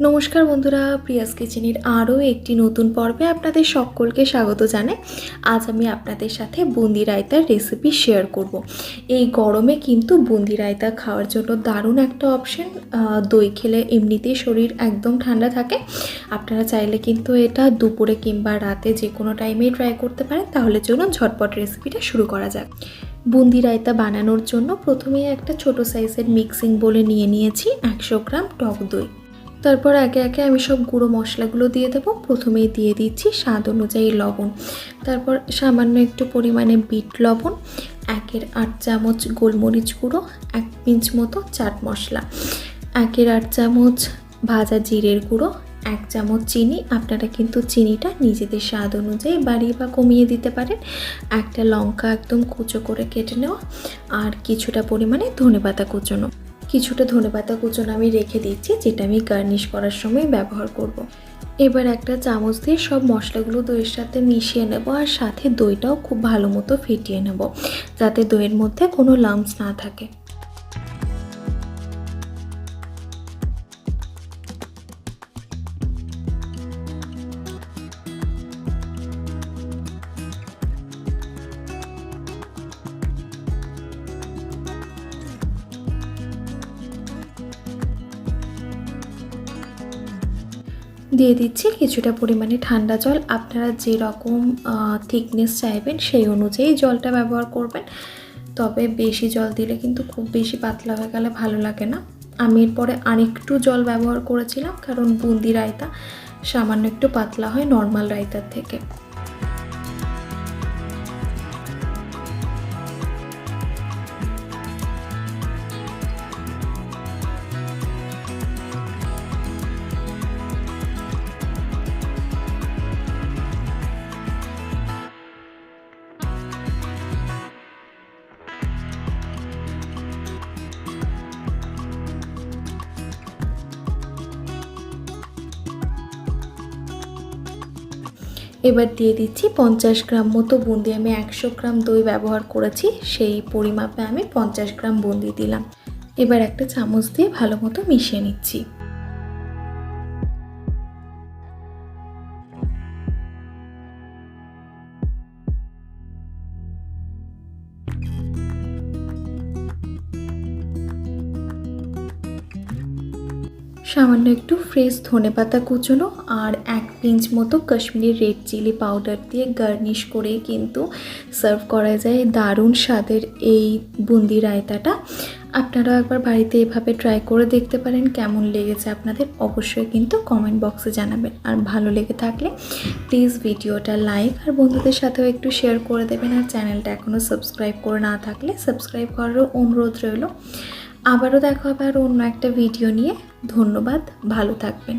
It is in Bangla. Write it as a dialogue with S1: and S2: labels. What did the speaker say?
S1: নমস্কার বন্ধুরা, প্রিয়াস কিচেনের আরও একটি নতুন পর্বে আপনাদের সকলকে স্বাগত জানাই। আজ আমি আপনাদের সাথে বুন্দি রায়তার রেসিপি শেয়ার করব। এই গরমে কিন্তু বুন্দি রায়তা খাওয়ার জন্য দারুণ একটা অপশন। দই খেলে এমনিতেই শরীর একদম ঠান্ডা থাকে। আপনারা চাইলে কিন্তু এটা দুপুরে কিংবা রাতে যে কোনো টাইমেই ট্রাই করতে পারেন। তাহলে চলুন ঝটপট রেসিপিটা শুরু করা যাক। বুন্দি রায়তা বানানোর জন্য প্রথমেই একটা ছোট সাইজের মিক্সিং বোলে নিয়েছি 100 গ্রাম টক দই। তারপর একে একে আমি সব গুঁড়ো মশলাগুলো দিয়ে দেবো। প্রথমেই দিয়ে দিচ্ছি স্বাদ অনুযায়ী লবণ, তারপর সামান্য একটু পরিমাণে বিট লবণ, 1/8 চামচ গোলমরিচ গুঁড়ো, 1 পিঞ্চ মতো চাট মশলা, 1/8 চামচ ভাজা জিরের গুঁড়ো, 1 চামচ চিনি। আপনারা কিন্তু চিনিটা নিজেদের স্বাদ অনুযায়ী বাড়িয়ে বা কমিয়ে দিতে পারেন। একটা লঙ্কা একদম কুচো করে কেটে নেওয়া, আর কিছুটা পরিমাণে ধনেপাতা কুচোনো। কিছুটা ধনেপাতা কুচোনো আমি রেখে দিচ্ছি, যেটা আমি গার্নিশ করার সময় ব্যবহার করব। এবার একটা চামচ দিয়ে সব মশলাগুলো দইয়ের সাথে মিশিয়ে নেব, আর সাথে দইটাও খুব ভালো মতো ফেটিয়ে নেব, যাতে দইয়ের মধ্যে কোনো লাম্পস না থাকে। দিয়ে দিচ্ছি কিছুটা পরিমাণে ঠান্ডা জল। আপনারা যেরকম থিকনেস চাইবেন সেই অনুযায়ী জলটা ব্যবহার করবেন। তবে বেশি জল দিলে কিন্তু খুব বেশি পাতলা হয়ে গেলে ভালো লাগে না। আমি এরপরে আরেকটু জল ব্যবহার করেছিলাম, কারণ বুন্দি রায়তা সামান্য একটু পাতলা হয় নর্মাল রায়তার থেকে। এবার দিয়ে দিচ্ছি 50 গ্রাম মতো বুন্দি। আমি 100 গ্রাম দই ব্যবহার করেছি, সেই পরিমাপে আমি 50 গ্রাম বুন্দি দিলাম। এবার একটা চামচ দিয়ে ভালো মতো মিশিয়ে নিচ্ছি। সামান্য একটু ফ্রেশ ধনেপাতা কুচোনো আর 1 পিঞ্চ মতো কাশ্মীরি রেড চিলি পাউডার দিয়ে গার্নিশ করে কিন্তু সার্ভ করা যায় দারুণ স্বাদের এই বুন্দি রায়তাটা। আপনারা একবার বাড়িতে এভাবে ট্রাই করে দেখতে পারেন। কেমন লেগেছে আপনাদের অবশ্যই কিন্তু কমেন্ট বক্সে জানাবেন। আর ভালো লেগে থাকলে প্লিজ ভিডিওটা লাইক আর বন্ধুদের সাথেও একটু শেয়ার করে দেবেন। আর চ্যানেলটা এখনও সাবস্ক্রাইব করে না থাকলে সাবস্ক্রাইব করারও অনুরোধ রইল। আবারও দেখা হবে আর অন্য একটা ভিডিও নিয়ে। ধন্যবাদ, ভালো থাকবেন।